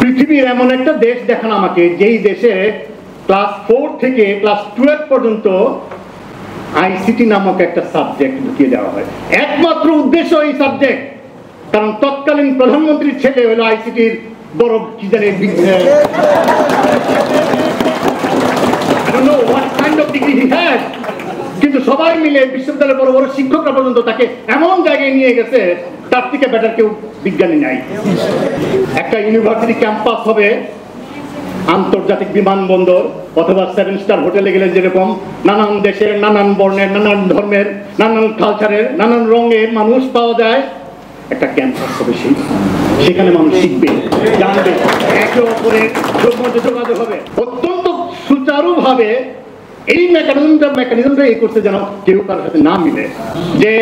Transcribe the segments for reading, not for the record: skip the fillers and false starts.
পৃথিবীর এমন একটা দেশ দেখান আমাকে যেই দেশে ক্লাস 4 থেকে ক্লাস 12 পর্যন্ত আইসিটি নামক একটা সাবজেক্ট ঢুকিয়ে দেওয়া হয়। একমাত্র উদ্দেশ্য এই সাবজেক্ট, কারণ তৎকালীন প্রধানমন্ত্রীর ছেলে হলো আইসিটির বড় কি জানে কিন্তু সবাই মিলে বিশ্ববিদ্যালয়ের বড় বড় শিক্ষকরা পর্যন্ত তাকে এমন জায়গায় নিয়ে গেছে তার থেকে বেটার কেউ বিজ্ঞানী নাই। একটা ইউনিভার্সিটি ক্যাম্পাস হবে আন্তর্জাতিক বিমানবন্দর অথবা 7 স্টার হোটেলে গেলে যেরকম নানান দেশের, নানান বর্ণের, নানান ধর্মের, নানান কালচারের, নানান রঙের মানুষ পাওয়া যায়, একটা ক্যাম্পাস হবে সেখানে মানুষ শিখবে, জানবে, একে অপরের মধ্যে যোগাযোগ হবে। অত্যন্ত সুচারুভাবে এই মেকানিজমটা এই করছে যেন কেউ কারোর সাথে না মিলে। যে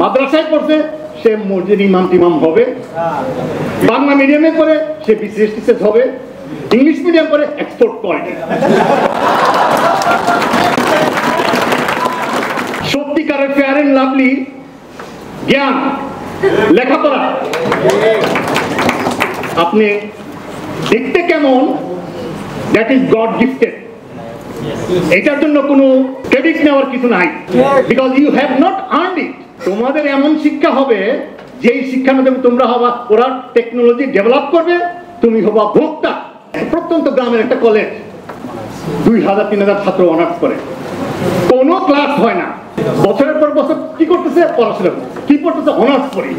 মাদ্রাসায় পড়ছে সে মসজিদ ইমাম টিমাম হবে, বাংলা মিডিয়ামে পড়ে সে বিসিএস হবে, ইংলিশ মিডিয়াম পড়ে এক্সপোর্ট করে। সত্যিকারের ফেয়ার এন্ড লাভলি জ্ঞান লেখাপড়া আপনি দেখতে কেমন, দ্যাট ইজ গড গিফটেড। এটার জন্য কোনো ক্রেডিট নেওয়ার কিছু নাই, because you have not earned it. তোমাদের এমন শিক্ষা হবে যেই শিক্ষার মাধ্যমে তোমরা হবা, ওরা টেকনোলজি ডেভেলপ করবে, তুমি হবা ভোক্তা। প্রত্যন্ত গ্রামের একটা কলেজ 2000-3000 ছাত্র অনার্স করে, কোনো ক্লাস হয় না, বছরের পর বছর কি করতেছে, পড়াশোনা কি পড়তেছে, অনার্স পড়ি,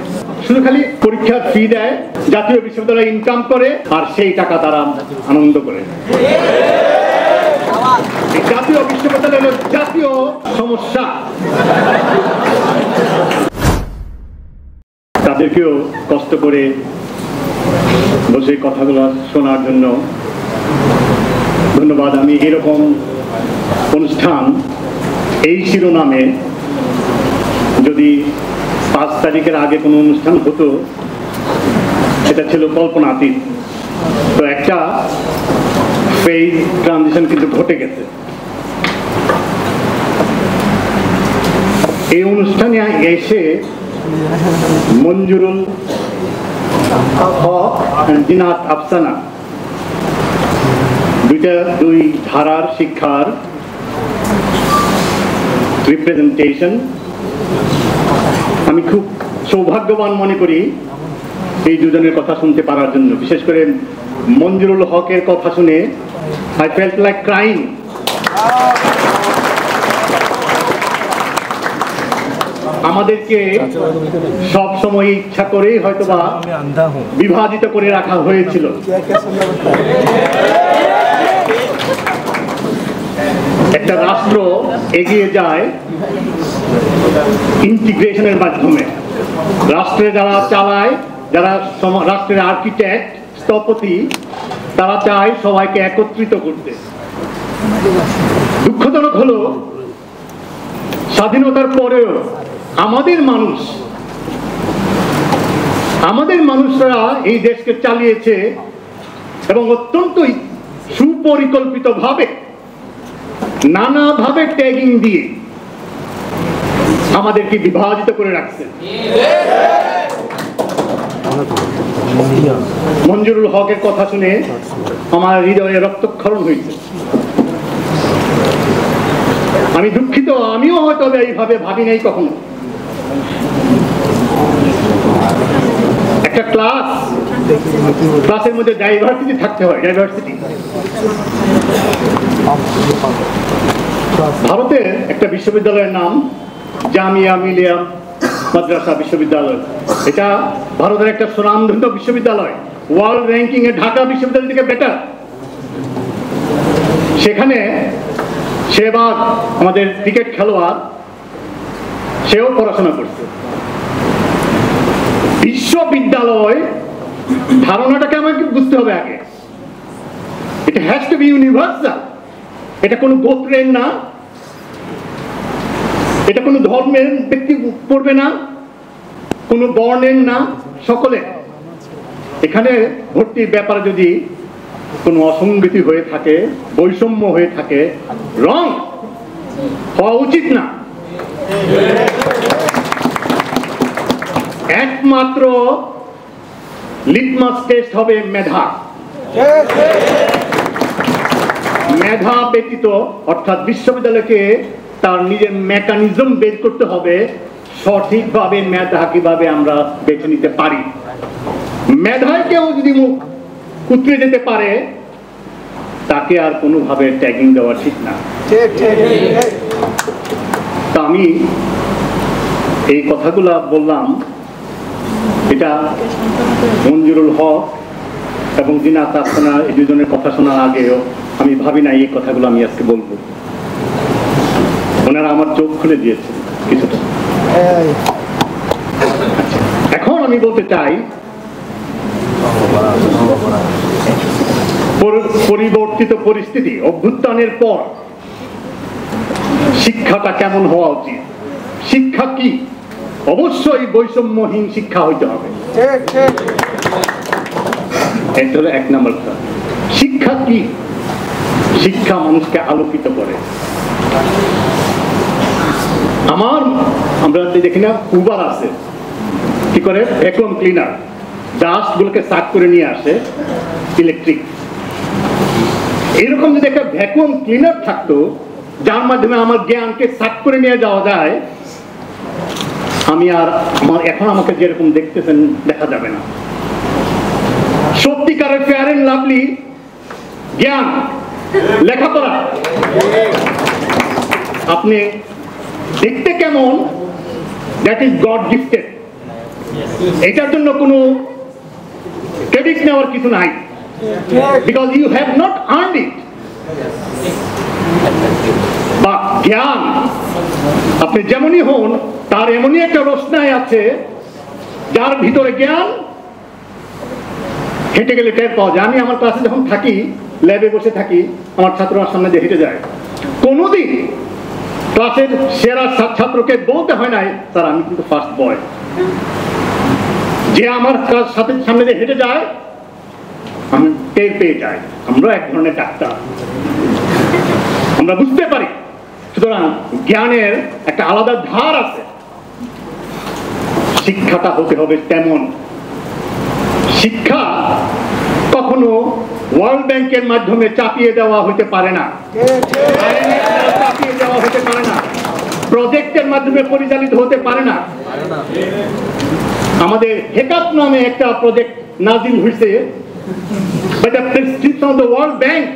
শুধু খালি পরীক্ষার ফি দেয়, জাতীয় বিশ্ববিদ্যালয় ইনকাম করে, আর সেই টাকা তারা আনন্দ করে। জাতীয় বিশ্ববিদ্যালয়ের জাতীয় সমস্যা। তাদেরকেও কষ্ট করে বসে কথাগুলো শোনার জন্য ধন্যবাদ। আমি এরকম অনুষ্ঠান এই শিরোনামে যদি 5 তারিখের আগে কোনো অনুষ্ঠান হতো, সেটা ছিল কল্পনাতীত। তো একটা ফেজ ট্রানজিশন কিন্তু ঘটে গেছে। এই অনুষ্ঠানে এসে মঞ্জুরুল হক, জিনাত আফসানা, দুই ধারার শিক্ষার রিপ্রেজেন্টেশন। আমি খুব সৌভাগ্যবান মনে করি এই দুজনের কথা শুনতে পারার জন্য। বিশেষ করে মঞ্জুরুল হকের কথা শুনে I felt like crying. আমাদেরকে সব সময় ইচ্ছা করে হয়তোবা বিভাজিত করে রাখা হয়েছিল। একটা রাষ্ট্র এগিয়ে যায় ইন্টিগ্রেশনের মাধ্যমে। রাষ্ট্রে যারা চালায়, যারা রাষ্ট্রের আর্কিটেক্ট, স্থপতি, তারা চায় সবাইকে একত্রিত করতে। দুঃখজনক হলো স্বাধীনতার পরেও আমাদের মানুষরা এই দেশকে চালিয়েছে এবং অত্যন্ত সুপরিকল্পিত ভাবে, নানাভাবে ট্যাগিং দিয়ে আমাদেরকে বিভাজিত করে রাখছে। মঞ্জুরুল হকের কথা শুনে আমার হৃদয়ে রক্তক্ষরণ হয়েছে। আমি দুঃখিত, আমিও হয়তো এইভাবে ভাবি নাই কখনো। একটা ক্লাসের মধ্যে ডাইভার্সিটি থাকতে হয়। ডাইভার্সিটি ভারতের একটা বিশ্ববিদ্যালয়ের নাম জামিয়া মিলিয়া মাদ্রাসা বিশ্ববিদ্যালয়। এটা ভারতের একটা সুনামধন্য বিশ্ববিদ্যালয়, ওয়ার্ল্ড র্যাঙ্কিং এ ঢাকা বিশ্ববিদ্যালয় থেকে বেটার। সেখানে সেবাগ আমাদের ক্রিকেট খেলোয়াড়, সেও পড়াশোনা করছে। বিশ্ববিদ্যালয় ধারণাটাকে আমাকে বুঝতে হবে আগে। এটা হ্যাজ টু বি ইউনিভার্সাল। এটা কোনো গোত্রের না, এটা কোনো ধর্মের ব্যক্তি পড়বে না, কোনো বর্ণের না, সকলে। এখানে ভর্তির ব্যাপারে যদি কোনো অসঙ্গতি হয়ে থাকে, বৈষম্য হয়ে থাকে, রং হওয়া উচিত না। একমাত্র লিটমাস টেস্ট হবে মেধা। মেধা ব্যতীত অর্থাৎ বিশ্ববিদ্যালয়কে তার নিজের মেকানিজম বের করতে হবে সঠিকভাবে মেধা কিভাবে আমরা বেছে নিতে পারি। মেধায় কেউ যদি মুখ কুতরে যেতে পারে তাকে আর কোনোভাবে ট্যাগিং দেওয়া ঠিক না। তা আমি এই কথাগুলা বললাম, এটা মঞ্জুরুল হক এবং জিনাত আফসানা এই দুজনের কথা শোনার আগেও আমি ভাবি না এই কথাগুলো আমি আজকে বলবো। ওনারা আমার চোখ খুলে দিয়েছে কিছুটা। এখন আমি বলতে চাই পরিবর্তিত পরিস্থিতি, অভ্যুত্থানের পর শিক্ষাটা কেমন হওয়া উচিত। শিক্ষা কি? অবশ্যই বৈষম্যহীন শিক্ষা হইতে হবে। এটা হলো এক নম্বর। শিক্ষা কি? শিক্ষা মানুষকে আলোকিত করে। আমরা দেখি না উবার আছে, কি করে ভ্যাকুয়াম ক্লিনার ডাস্ট গুলোকে সাফ করে নিয়ে আসে ইলেকট্রিক। এরকম যদি একটা ভ্যাকুয়াম ক্লিনার থাকতো যার মাধ্যমে আমার জ্ঞানকে সাফ করে নিয়ে যাওয়া যায়, আমি আর এখন আমাকে যেরকম দেখতেছেন দেখা যাবে না। সত্যিকারের ফেয়ার এন্ড লাভলি জ্ঞান, লেখাপড়া আপনি দেখতে কেমন, দ্যাট ইজ গড গিফটেড। এটার জন্য কোনো ক্রেডিট নেওয়ার কিছু নাই, because you have not earned it. বা জ্ঞান আপনি যেমনই হন তার এমনই একটা রোশনাই আছে যার ভিতরে জ্ঞান হেঁটে গেলে টের পাওয়া যায়। আমি আমার ক্লাসে যখন থাকি, ল্যাবে বসে থাকি, আমার ছাত্ররা সামনে দিয়ে হেঁটে যায়, কোনোদিন ক্লাসের সেরা ছাত্রকে বলতে হয় নাই স্যার আমি কিন্তু ফার্স্ট বয়। যে আমার সাথে সামনে দিয়ে হেঁটে যায় আমি টের পেয়ে যাই। আমরা এক ধরনের ডাক্তার, আমরা বুঝতে পারি। সুতরাং জ্ঞানের একটা আলাদা ধার আছে। শিক্ষাটা হতে হবে তেমন। শিক্ষা কখনো ওয়ার্ল্ড ব্যাংকের মাধ্যমে চাপিয়ে দেওয়া হতে পারে না, চাপিয়ে দেওয়া হতে পারে না, প্রজেক্টের মাধ্যমে পরিচালিত হতে পারে না। আমাদের হেকাপ নামে একটা প্রজেক্ট নাজিল হয়েছে, ওয়ার্ল্ড ব্যাংক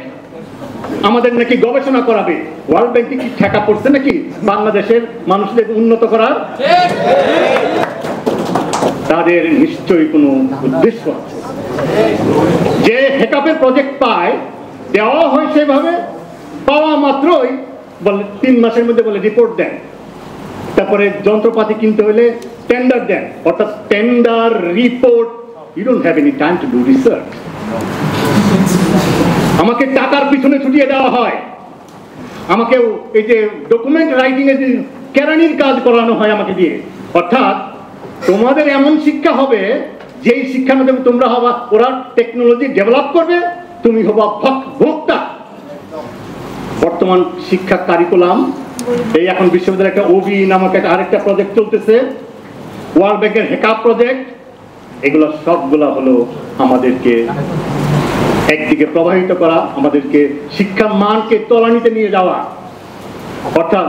আমাদের নাকি গবেষণা করাবে। ওয়ার্ল্ড ব্যাংকে কি ঠেকা পড়ছে নাকি বাংলাদেশের মানুষদের উন্নত করার? তাদের নিশ্চয়ই কোনো উদ্দেশ্য আছে। যে হেকাপের প্রজেক্ট পায়, দেওয়া হয় সেভাবে, পাওয়া মাত্রই বলে 3 মাসের মধ্যে বলে রিপোর্ট দেন। তারপরে যন্ত্রপাতি কিনতে হলে টেন্ডার দেন, অর্থাৎ tender, report. You don't have any time to do research. আমাকে টাকার পিছনে ছুটিয়ে দেওয়া হয়, আমাকে এই যে ডকুমেন্ট রাইটিং এর কেরানির কাজ করানো হয় আমাকে দিয়ে। অর্থাৎ তোমাদের এমন শিক্ষা হবে যেই শিক্ষার মাধ্যমে তোমরা হবা, ওরা টেকনোলজি ডেভেলপ করবে, তুমি হবা ভোক্তা। বর্তমান শিক্ষা কারিকুলাম এই এখন বিশ্ববিদ্যালয়ে একটা ওবি নামক আরেকটা প্রজেক্ট চলতেছে, ওয়ার্ল্ড ব্যাংকের হেকাপ প্রজেক্ট। এগুলো সবগুলা হলো আমাদেরকে একদিকে প্রবাহিত করা, আমাদেরকে শিক্ষার মানকে তলানিতে নিয়ে যাওয়া। অর্থাৎ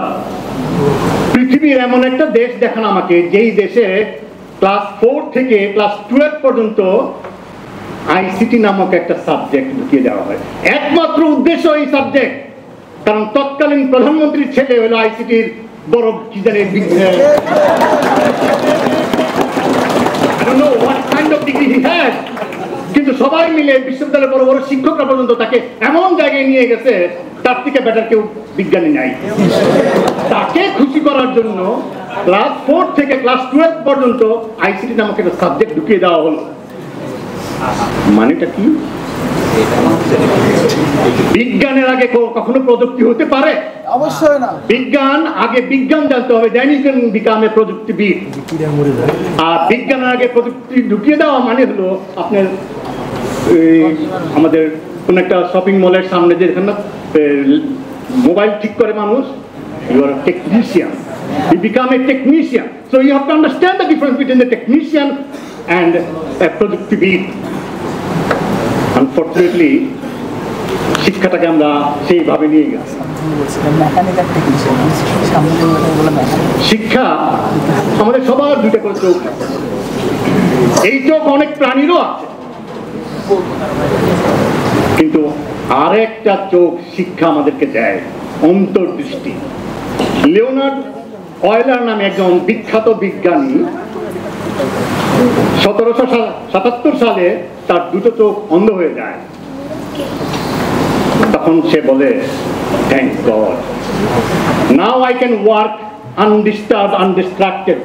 পৃথিবীর এমন একটা দেশ দেখান আমাকে যেই দেশে ক্লাস 4 থেকে ক্লাস 12 পর্যন্ত আইসিটি নামক একটা সাবজেক্ট ঢুকিয়ে দেওয়া হয়। একমাত্র উদ্দেশ্য এই সাবজেক্ট, কারণ তৎকালীন প্রধানমন্ত্রীর ছেলে হলো আইসিটির বড় কি জানে, কিন্তু সবাই মিলে বিশ্ববিদ্যালয়ের বড় বড় শিক্ষকরা পর্যন্ত তাকে এমন জায়গায় নিয়ে গেছে, তার থেকে বেটার কেউ বিজ্ঞানী নাই। তাকে খুশি করার জন্য ক্লাস 4 থেকে ক্লাস 12 পর্যন্ত আইসিটি নামক একটা সাবজেক্ট ঢুকিয়ে দেওয়া হলো। মানেটা কি? বিজ্ঞানের আগে কখনো প্রযুক্তি হতে পারে? অবশ্যই না। বিজ্ঞান আগে বিজ্ঞান জানতে হবে, then you can become a প্রযুক্তিবিদ। আর বিজ্ঞানের আগে প্রযুক্তি ঢুকিয়ে দেওয়া মানে হলো আপনার আমাদের কোন একটা শপিং মলের সামনে যেখানে মোবাইল ঠিক করে মানুষ, you are technician, you become a technician. So you have to understand the difference between the technician and a প্রযুক্তিবিদ। আনফর্চুনেটলি শিক্ষাটাকে আমরা সেইভাবে নিয়ে গেছি। শিক্ষা আমাদের সবার দুইটা করে চোখ, এই চোখ অনেক প্রাণীরও আছে, কিন্তু আরেকটা চোখ শিক্ষা আমাদেরকে দেয়, অন্তর্দৃষ্টি। লিওনার্ড অয়লার নামে একজন বিখ্যাত বিজ্ঞানী 1777 সালে তার দুটো চোখ অন্ধ হয়ে যায়। তখন সে বলে, thank God, now I can work undisturbed, undistracted.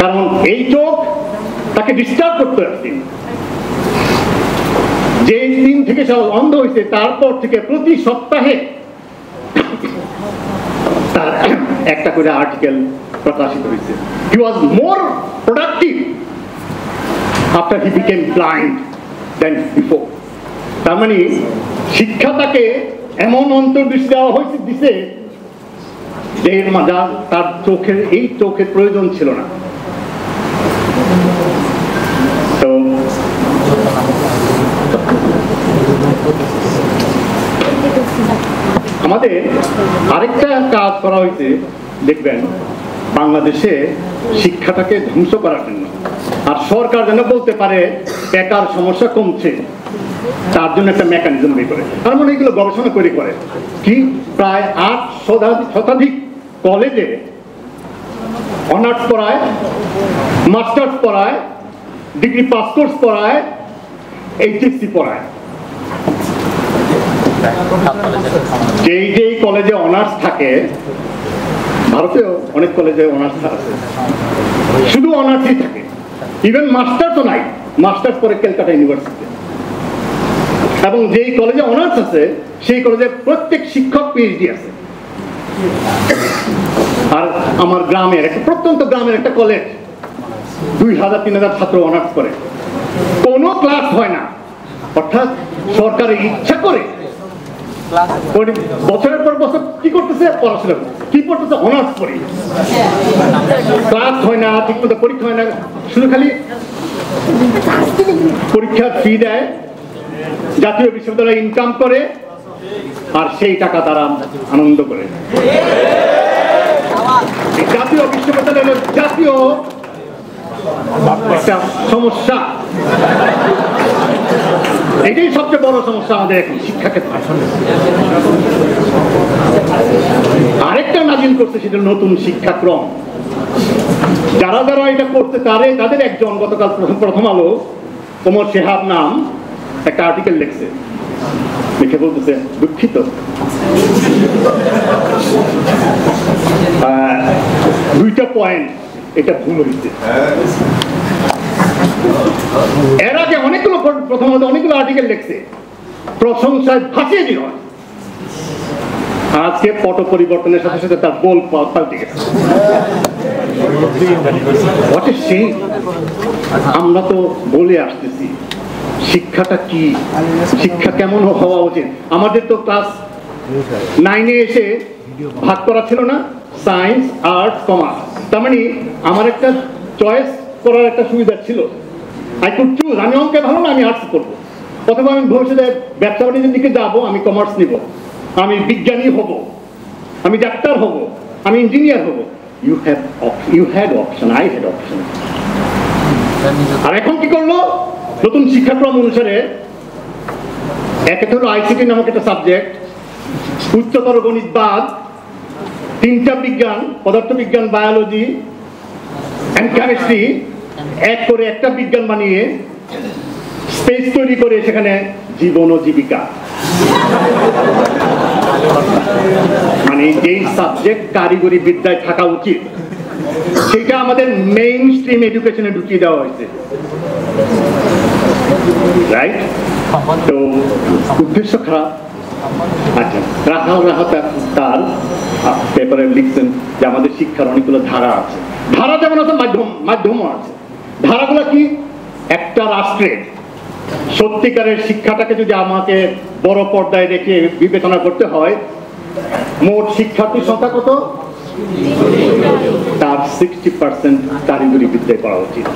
কারণ এই চোখ তাকে ডিস্টার্ব করতে পারছে। যে দিন থেকে সে অন্ধ হয়েছে তারপর থেকে প্রতি সপ্তাহে তার একটা করে আর্টিকেল প্রকাশিত হয়েছে। He was more productive after he became blind than before. তার মানে শিক্ষা তাকে এমন অন্তর্দৃষ্টি দেওয়া হয়েছে দিছে যে তার চোখের এই চোখের প্রয়োজন ছিল না। তো আমাদের আরেকটা কাজ করা হয়েছে, দেখবেন বাংলাদেশে শিক্ষাটাকে ধ্বংস করার জন্য, আর সরকার যেন বলতে পারে বেকার সমস্যা কমছে, তার জন্য একটা মেকানিজম বের করে। তার মানে এগুলো গবেষণা করে কি প্রায় 8 শতাধিক কলেজে অনার্স পড়ায়, মাস্টার্স পড়ায়, ডিগ্রি পাস কোর্স পড়ায়, এইচএসসি পড়ায়। যেই কলেজে অনার্স থাকে, ভারতেও অনেক কলেজে অনার্স আছে, শুধু অনার্সই থাকে, ইভেন মাস্টার্সও নাই, মাস্টার্স পরে ক্যালকাটা ইউনিভার্সিটি। এবং যেই কলেজে অনার্স আছে সেই কলেজে প্রত্যেক শিক্ষক পিএইচডি আছে। আর আমার গ্রামের প্রত্যন্ত গ্রামের একটা কলেজ 2000-3000 ছাত্র অনার্স করে, কোনো ক্লাস হয় না। অর্থাৎ সরকারের ইচ্ছা করে বছরের পর বছর কি করতেছে, পড়াশোনা কি করতেছে, অনার্স পড়ে, ক্লাস হয় না, ঠিক মতো পরীক্ষা হয় না, শুধু খালি পরীক্ষার ফি দেয়, জাতীয় বিশ্ববিদ্যালয় ইনকাম করে, আর সেই টাকা তারা আনন্দ করে। জাতীয় বিশ্ববিদ্যালয়ের জাতীয় একটা সমস্যা, এটাই সবচেয়ে বড় সমস্যা আমাদের এখন শিক্ষা ক্ষেত্রে। আরেকটা নাজিল করছে, সেটা নতুন শিক্ষাক্রম। যারা যারা এটা করতে তাদের একজন গতকাল প্রথম আলো ওমর শেহাব নাম একটা আর্টিকেল লিখছে, লিখে বলতেছে, দুঃখিত, দুইটা পয়েন্ট এটা ভুল হয়েছে। এর আগে প্রথমত অনেকগুলো আর্টিকেল লিখছে, প্রশংসায় ভাসিয়ে দিল, আজকে পট পরিবর্তনের সাথে সাথে তার বল পাল্টে গেছে। আমরা তো বলে আসতেছি শিক্ষাটা কি, শিক্ষা কেমন হওয়া উচিত। আমাদের তো ক্লাস 9-এ এসে ভাগ করা ছিল না, সায়েন্স, আর্টস, কমার্স। তার মানে আমার একটা চয়েস করার একটা সুবিধা ছিল, আই কুড চুজ। আমি অঙ্কে ভালো না, আমি আর্টস করবো, অথবা আমি ভবিষ্যতে ব্যবসা বাণিজ্যের দিকে যাবো, আমি কমার্স নিব, আমি বিজ্ঞানী হব, আমি ডাক্তার হব, আমি ইঞ্জিনিয়ার হব। You had option, I had option. আর এখন কি করলো, নতুন শিক্ষাক্রম অনুসারে একটা হলো আইসিটি নামক একটা সাবজেক্ট, উচ্চতর গণিতবাদ, 3টা বিজ্ঞান, পদার্থবিজ্ঞান, বায়োলজি এন্ড কেমিস্ট্রি, এক করে একটা বিজ্ঞান বানিয়ে স্পেস তৈরি করে সেখানে জীবন ও জীবিকা। মানে যেই সাবজেক্ট কারিগরি বিদ্যায় থাকা উচিত সেটা আমাদের মেইন স্ট্রিম এডুকেশনে ঢুকিয়ে দেওয়া হয়েছে, রাইট? তো উদ্দেশ্য খারাপ। আচ্ছা, রাখাল রাহাত তার পেপারে লিখছেন যে আমাদের শিক্ষার অনেকগুলো ধারা আছে। ধারা যেমন আছে, মাধ্যমও আছে। ধারাগুলো কি, একটা রাষ্ট্রের সত্যিকারের শিক্ষাটাকে যদি আমাকে বড় পর্দায় রেখে বিবেচনা করতে হয়, মোট শিক্ষার্থীর সংখ্যা কত, তার 60% কারিগরি বিদ্যায় করা উচিত।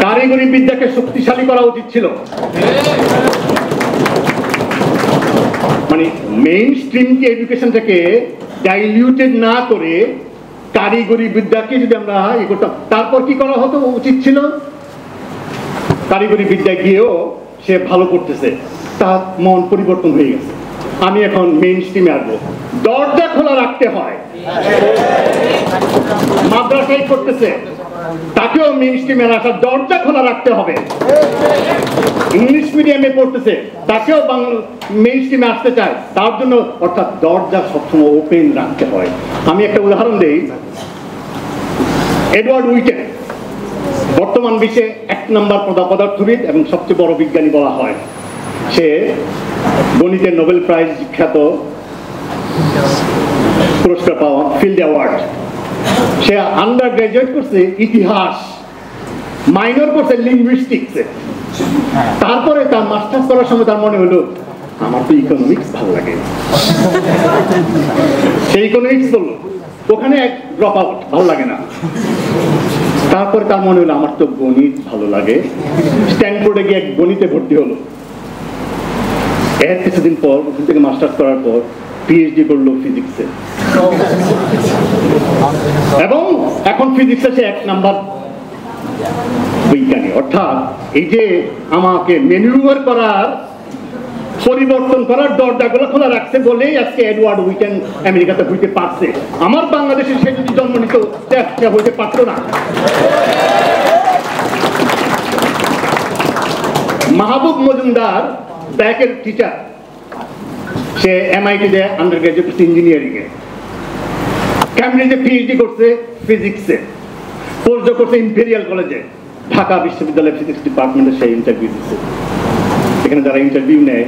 কারিগরি বিদ্যাকে শক্তিশালী করা উচিত ছিল। মানে মেইন স্ট্রিম এডুকেশনটাকে ডাইলিউটেড না করে কারিগরি বিদ্যাকে যদি আমরা করতাম, তারপর কি করা হতো উচিত ছিল, কারিগরি বিদ্যায় গিয়েও সে ভালো করতেছে, তার মন পরিবর্তন হয়ে গেছে, আমি এখন মেইন স্ট্রিমে আসবো। দরজা খোলা রাখতে হয়। মাদ্রাসায় করতেছে, তাকেও মেইন স্ট্রিমে আসার দরজা খোলা রাখতে হবে। ইংলিশ মিডিয়ামে পড়তেছে, তাকেও মেইন স্ট্রিমে আসতে চায়, তার জন্য অর্থাৎ দরজা সবসময় ওপেন রাখতে হয়। আমি একটা উদাহরণ দেই। এডওয়ার্ড উইটেন বর্তমান বিশ্বে 1 নম্বর পদার্থবিদ এবং সবচেয়ে বড় বিজ্ঞানী বলা হয়। সে গণিতের নোবেল প্রাইজ খ্যাত পুরস্কার পাওয়া ফিল্ড অ্যাওয়ার্ড। সে আন্ডার গ্রাজুয়েট করছে ইতিহাস, মাইনর করছে লিঙ্গুইস্টিক্সে। তারপরে তার মাস্টার্স করার সময় তার মনে হলো আমার তো ইকোনমিক্স ভালো লাগে, সে ইকোনমিক্স বললো, ওখানে এক ড্রপ আউট, ভালো লাগে না। তারপরে তার মনে হলো আমার তো গণিত ভালো লাগে, স্ট্যানফোর্ডে গিয়ে গণিতে ভর্তি হলো। এর কিছুদিন পর ওখান থেকে মাস্টার্স করার পর পিএইচডি করলো ফিজিক্সে, এবং এখন ফিজিক্সে সে 1 নাম্বার বিজ্ঞানী। অর্থাৎ এই যে আমাকে ম্যানিউভার করার, পরিবর্তন করার দরজাগুলো খোলা রাখছে বলেই আজকে এডওয়ার্ড উইটেন আমেরিকাতে হইতে পারছে। আমার বাংলাদেশে সে যদি জন্ম নিত সে হইতে পারতো না। মাহবুব মজুমদার ব্যাকের টিচার, সে এমআইটিতে আন্ডার গ্রাজুয়েট ইঞ্জিনিয়ারিং এ, ক্যামব্রিজে পিএইচডি করছে ফিজিক্সে, পোস্টডক করছে ইম্পেরিয়াল কলেজে, ঢাকা বিশ্ববিদ্যালয়ের ফিজিক্স ডিপার্টমেন্টে সে ইন্টারভিউ দিচ্ছে। এখানে যারা ইন্টারভিউ নেয়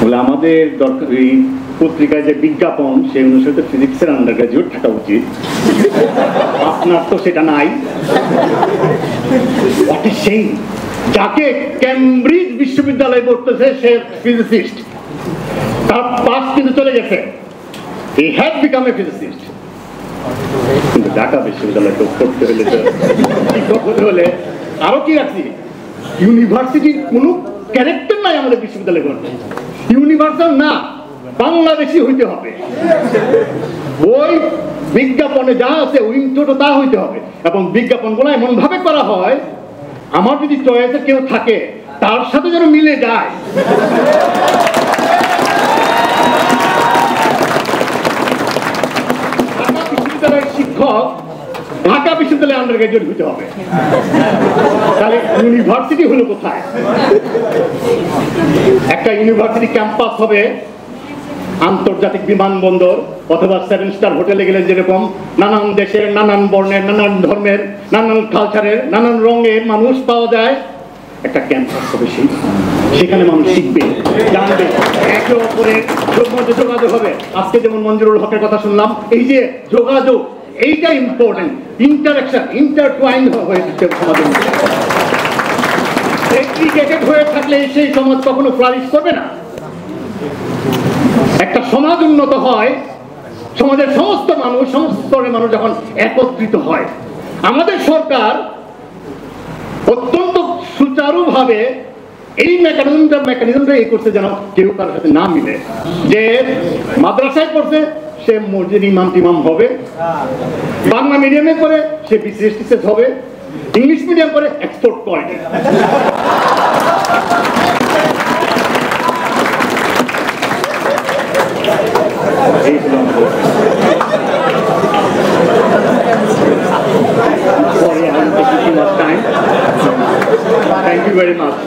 বলে আমাদের দরকার এই পত্রিকায় যে বিজ্ঞাপন, সেই অনুসারে ফিজিক্সের আন্ডার গ্রাজুয়েট থাকা উচিত, আপনার তো সেটা নাই। সেই যাকে ক্যামব্রিজ বিশ্ববিদ্যালয়ে পড়তেছে সে ফিজিসিস্ট, তার পাস কিন্তু চলে গেছে, he had become a physicist. কিন্তু ঢাকা বিশ্ববিদ্যালয়ে পড়তে হলে, শিক্ষক হতে হলে আরো কি রাখছি, ইউনিভার্সিটির কোনো ক্যারেক্টার নাই আমাদের বিশ্ববিদ্যালয় করতে, ইউনিভার্সাল না, বাংলাদেশি হইতে হবে। ওই বিজ্ঞাপনে যা আছে উইন্টোটা তা হইতে হবে, এবং বিজ্ঞাপনগুলো এমন ভাবে করা হয় আমার যদি চয়েসে কেউ থাকে তার সাথে যেন মিলে যায়। ঢাকা বিশ্ববিদ্যালয়ের শিক্ষক ঢাকা বিশ্ববিদ্যালয়ে আন্ডার গ্রাজুয়েট হইতে হবে, তাহলে ইউনিভার্সিটি হলো কোথায়? একটা ইউনিভার্সিটি ক্যাম্পাস হবে আন্তর্জাতিক বিমানবন্দর অথবা 7 স্টার হোটেলে গেলে যেরকম নানান দেশের, নানান বর্ণের, নানান ধর্মের, নানান কালচারের, নানান রঙের মানুষ পাওয়া যায়, একটা ক্যাম্পাস হবে সেখানে মানুষ শিখবে, জানবে, একে অপরের মধ্যে যোগাযোগ হবে। আজকে যেমন মঞ্জুরুল হকের কথা শুনলাম, এই যে যোগাযোগ, এইটা ইম্পর্টেন্ট, ইন্টারাকশন, ইন্টারটুয়াইন হয়ে যাচ্ছে সমাজের মধ্যে। সেগ্রিগেটেড হয়ে থাকলে সেই সমাজ কখনো ফ্লারিশ করবে না। একটা সমাজ উন্নত হয় সমাজের সমস্ত মানুষ, সমস্ত স্তরের মানুষ যখন একত্রিত হয়। আমাদের সরকার অত্যন্ত সুচারুভাবে এই মেকানিজমটা এই করছে যেন কেউ কারোর সাথে না মিলে। যে মাদ্রাসায় পড়ছে সে মসজিদ ইমাম টিমাম হবে, বাংলা মিডিয়ামে পড়ে সে বিসিএস টিসিএস হবে, ইংলিশ মিডিয়াম পড়ে export quality. Thank you very much.